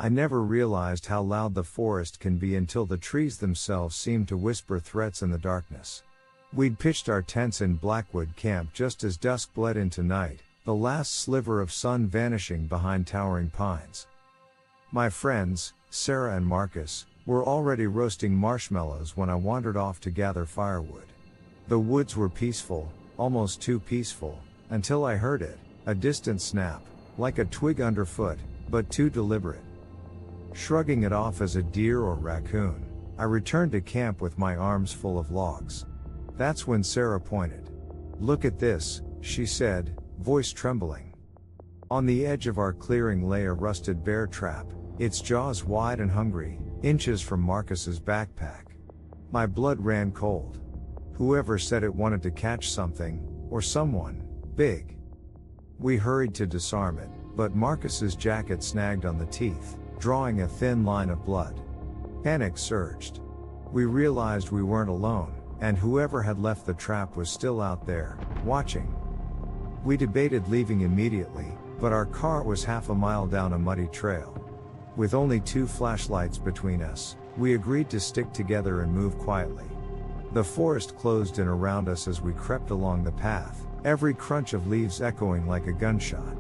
I never realized how loud the forest can be until the trees themselves seemed to whisper threats in the darkness. We'd pitched our tents in Blackwood Camp just as dusk bled into night, the last sliver of sun vanishing behind towering pines. My friends, Sarah and Marcus, were already roasting marshmallows when I wandered off to gather firewood. The woods were peaceful, almost too peaceful, until I heard it, a distant snap, like a twig underfoot, but too deliberate. Shrugging it off as a deer or raccoon, I returned to camp with my arms full of logs. That's when Sarah pointed. "Look at this," she said, voice trembling. On the edge of our clearing lay a rusted bear trap, its jaws wide and hungry, inches from Marcus's backpack. My blood ran cold. Whoever said it wanted to catch something, or someone, big. We hurried to disarm it, but Marcus's jacket snagged on the teeth, drawing a thin line of blood. Panic surged. We realized we weren't alone, and whoever had left the trap was still out there, watching. We debated leaving immediately, but our car was half a mile down a muddy trail. With only 2 flashlights between us, we agreed to stick together and move quietly. The forest closed in around us as we crept along the path, every crunch of leaves echoing like a gunshot.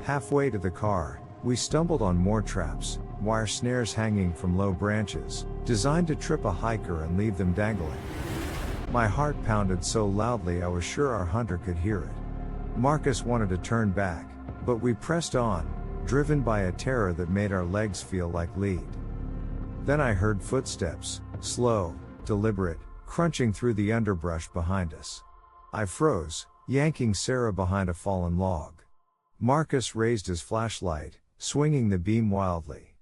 Halfway to the car, we stumbled on more traps, wire snares hanging from low branches, designed to trip a hiker and leave them dangling. My heart pounded so loudly I was sure our hunter could hear it. Marcus wanted to turn back, but we pressed on, driven by a terror that made our legs feel like lead. Then I heard footsteps, slow, deliberate, crunching through the underbrush behind us. I froze, yanking Sarah behind a fallen log. Marcus raised his flashlight, swinging the beam wildly.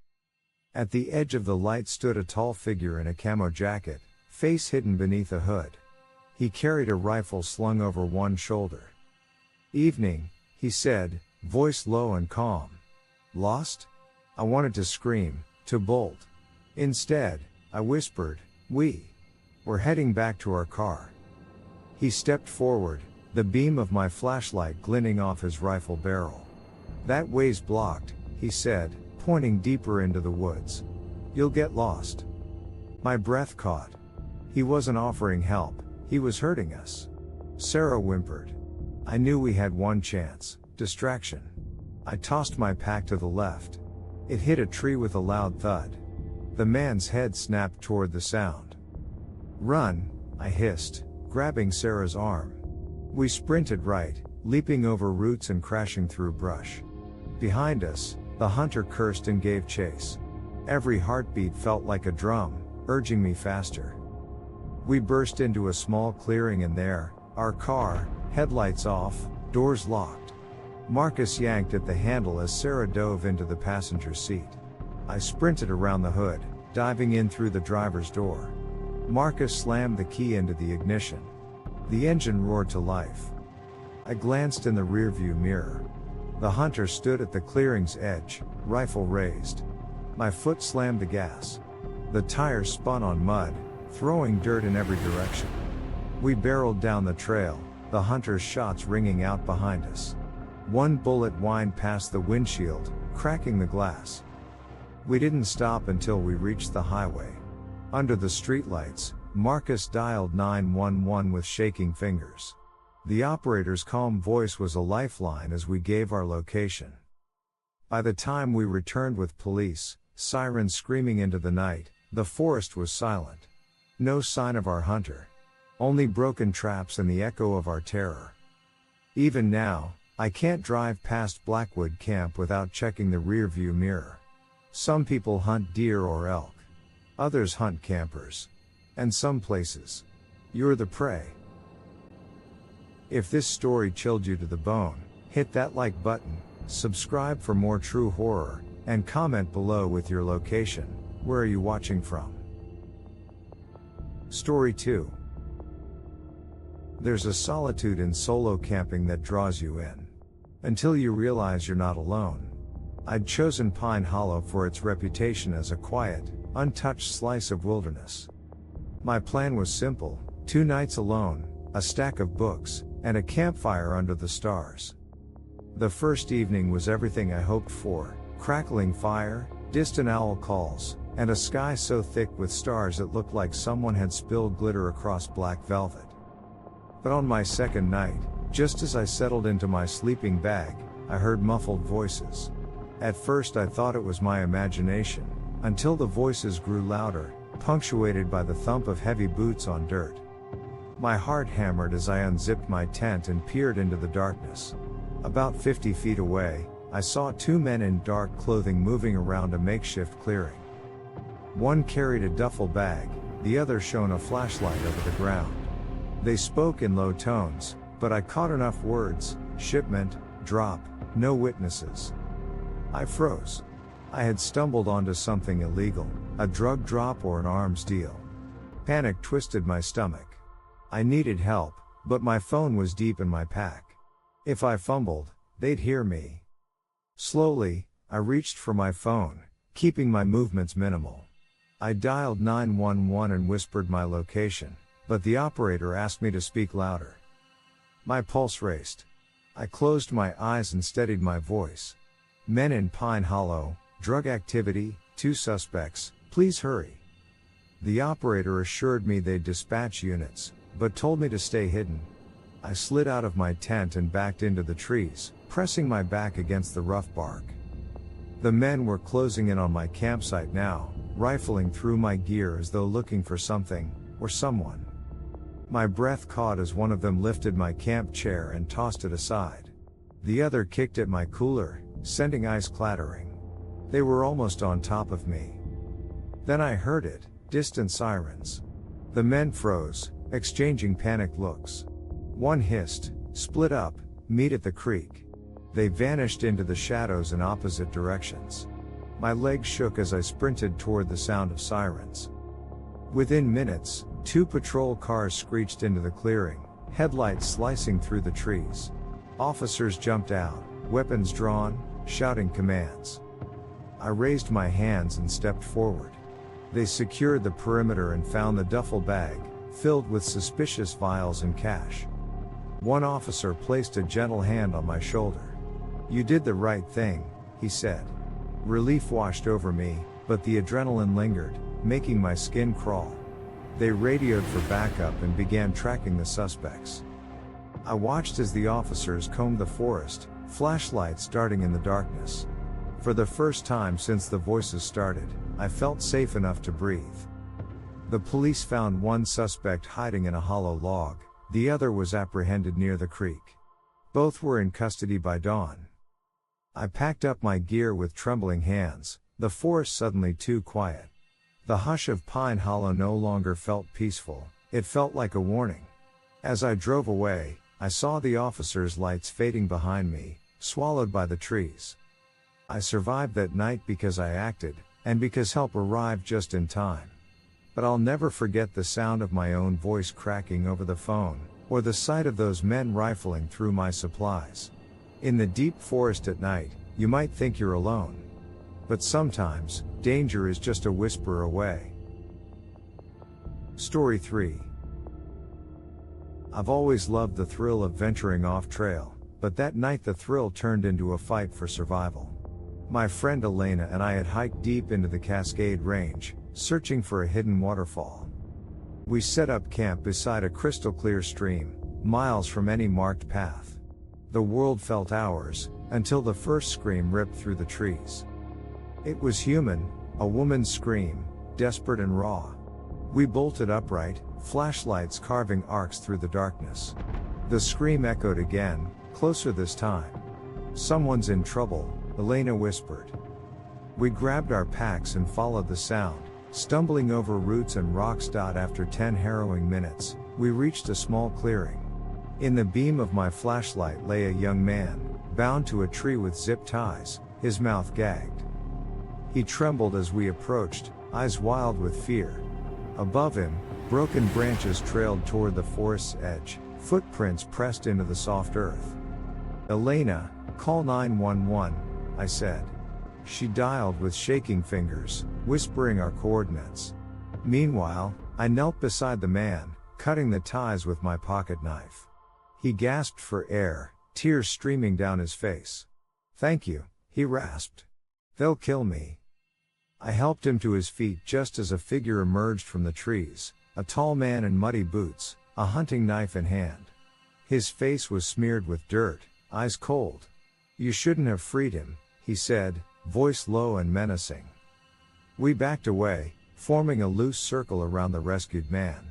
At the edge of the light stood a tall figure in a camo jacket, face hidden beneath a hood. He carried a rifle slung over one shoulder. "Evening," he said, voice low and calm. "Lost?" I wanted to scream, to bolt. Instead, I whispered, "We're heading back to our car." He stepped forward, the beam of my flashlight glinting off his rifle barrel. "That way's blocked," he said, pointing deeper into the woods. "You'll get lost." My breath caught. He wasn't offering help, he was hurting us. Sarah whimpered. I knew we had one chance: distraction. I tossed my pack to the left. It hit a tree with a loud thud. The man's head snapped toward the sound. "Run," I hissed, grabbing Sarah's arm. We sprinted right, leaping over roots and crashing through brush. Behind us, the hunter cursed and gave chase. Every heartbeat felt like a drum, urging me faster. We burst into a small clearing and there, our car, headlights off, doors locked. Marcus yanked at the handle as Sarah dove into the passenger seat. I sprinted around the hood, diving in through the driver's door. Marcus slammed the key into the ignition. The engine roared to life. I glanced in the rearview mirror. The hunter stood at the clearing's edge, rifle raised. My foot slammed the gas. The tires spun on mud, throwing dirt in every direction. We barreled down the trail, the hunter's shots ringing out behind us. One bullet whined past the windshield, cracking the glass. We didn't stop until we reached the highway. Under the streetlights, Marcus dialed 911 with shaking fingers. The operator's calm voice was a lifeline as we gave our location. By the time we returned with police, sirens screaming into the night, the forest was silent. No sign of our hunter. Only broken traps and the echo of our terror. Even now, I can't drive past Blackwood Camp without checking the rearview mirror. Some people hunt deer or elk. Others hunt campers. And some places, you're the prey. If this story chilled you to the bone, hit that like button, subscribe for more true horror, and comment below with your location. Where are you watching from? Story 2. There's a solitude in solo camping that draws you in. Until you realize you're not alone. I'd chosen Pine Hollow for its reputation as a quiet, untouched slice of wilderness. My plan was simple: 2 nights alone, a stack of books, and a campfire under the stars. The first evening was everything I hoped for: crackling fire, distant owl calls, and a sky so thick with stars it looked like someone had spilled glitter across black velvet. But on my second night, just as I settled into my sleeping bag, I heard muffled voices. At first I thought it was my imagination, until the voices grew louder, punctuated by the thump of heavy boots on dirt. My heart hammered as I unzipped my tent and peered into the darkness. About 50 feet away, I saw two men in dark clothing moving around a makeshift clearing. One carried a duffel bag, the other shone a flashlight over the ground. They spoke in low tones, but I caught enough words: shipment, drop, no witnesses. I froze. I had stumbled onto something illegal, a drug drop or an arms deal. Panic twisted my stomach. I needed help, but my phone was deep in my pack. If I fumbled, they'd hear me. Slowly, I reached for my phone, keeping my movements minimal. I dialed 911 and whispered my location, but the operator asked me to speak louder. My pulse raced. I closed my eyes and steadied my voice. Men in Pine Hollow, drug activity, 2 suspects, please hurry. The operator assured me they'd dispatch units, but told me to stay hidden. I slid out of my tent and backed into the trees, pressing my back against the rough bark. The men were closing in on my campsite now, rifling through my gear as though looking for something, or someone. My breath caught as one of them lifted my camp chair and tossed it aside. The other kicked at my cooler, sending ice clattering. They were almost on top of me. Then I heard it, distant sirens. The men froze, exchanging panicked looks. One hissed, split up, meet at the creek. They vanished into the shadows in opposite directions. My legs shook as I sprinted toward the sound of sirens. Within minutes, 2 patrol cars screeched into the clearing, headlights slicing through the trees. Officers jumped out, weapons drawn, shouting commands. I raised my hands and stepped forward. They secured the perimeter and found the duffel bag, filled with suspicious vials and cash. One officer placed a gentle hand on my shoulder. "You did the right thing," he said. Relief washed over me, but the adrenaline lingered, making my skin crawl. They radioed for backup and began tracking the suspects. I watched as the officers combed the forest, flashlights darting in the darkness. For the first time since the voices started, I felt safe enough to breathe. The police found one suspect hiding in a hollow log, the other was apprehended near the creek. Both were in custody by dawn. I packed up my gear with trembling hands, the forest suddenly too quiet. The hush of Pine Hollow no longer felt peaceful, it felt like a warning. As I drove away, I saw the officers' lights fading behind me, swallowed by the trees. I survived that night because I acted, and because help arrived just in time. But I'll never forget the sound of my own voice cracking over the phone, or the sight of those men rifling through my supplies. In the deep forest at night, you might think you're alone. But sometimes, danger is just a whisper away. Story 3. I've always loved the thrill of venturing off trail, but that night the thrill turned into a fight for survival. My friend Elena and I had hiked deep into the Cascade Range, searching for a hidden waterfall. We set up camp beside a crystal clear stream, miles from any marked path. The world felt ours, until the first scream ripped through the trees. It was human, a woman's scream, desperate and raw. We bolted upright, flashlights carving arcs through the darkness. The scream echoed again, closer this time. "Someone's in trouble," Elena whispered. We grabbed our packs and followed the sound, stumbling over roots and rocks. After 10 harrowing minutes, we reached a small clearing. In the beam of my flashlight lay a young man, bound to a tree with zip ties, his mouth gagged. He trembled as we approached, eyes wild with fear. Above him, broken branches trailed toward the forest's edge, footprints pressed into the soft earth. "Elena, call 911, I said. She dialed with shaking fingers, whispering our coordinates. Meanwhile, I knelt beside the man, cutting the ties with my pocket knife. He gasped for air, tears streaming down his face. "Thank you," he rasped. "They'll kill me." I helped him to his feet just as a figure emerged from the trees, a tall man in muddy boots, a hunting knife in hand. His face was smeared with dirt, eyes cold. "You shouldn't have freed him," he said, voice low and menacing. We backed away, forming a loose circle around the rescued man.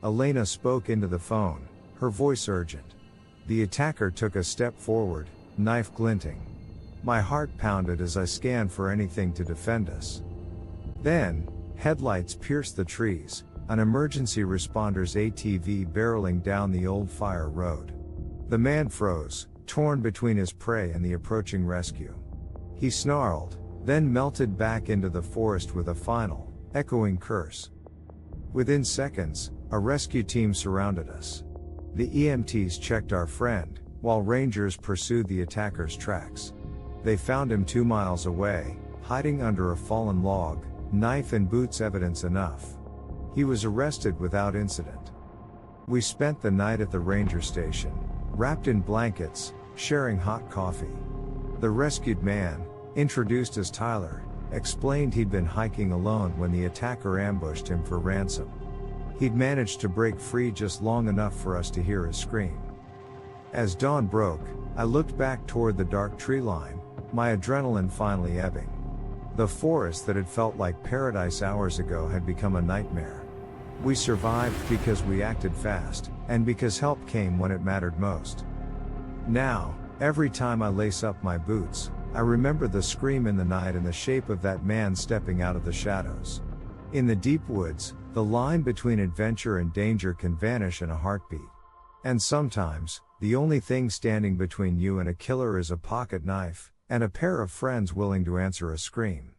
Elena spoke into the phone, her voice urgent. The attacker took a step forward, knife glinting. My heart pounded as I scanned for anything to defend us. Then, headlights pierced the trees, an emergency responder's ATV barreling down the old fire road. The man froze, torn between his prey and the approaching rescue. He snarled, then melted back into the forest with a final, echoing curse. Within seconds, a rescue team surrounded us. The EMTs checked our friend, while rangers pursued the attacker's tracks. They found him 2 miles away, hiding under a fallen log, knife and boots evidence enough. He was arrested without incident. We spent the night at the ranger station, wrapped in blankets, sharing hot coffee. The rescued man, introduced as Tyler, explained he'd been hiking alone when the attacker ambushed him for ransom. He'd managed to break free just long enough for us to hear his scream. As dawn broke, I looked back toward the dark tree line, my adrenaline finally ebbing. The forest that had felt like paradise hours ago had become a nightmare. We survived because we acted fast, and because help came when it mattered most. Now, every time I lace up my boots, I remember the scream in the night and the shape of that man stepping out of the shadows. In the deep woods, the line between adventure and danger can vanish in a heartbeat. And sometimes, the only thing standing between you and a killer is a pocket knife, and a pair of friends willing to answer a scream.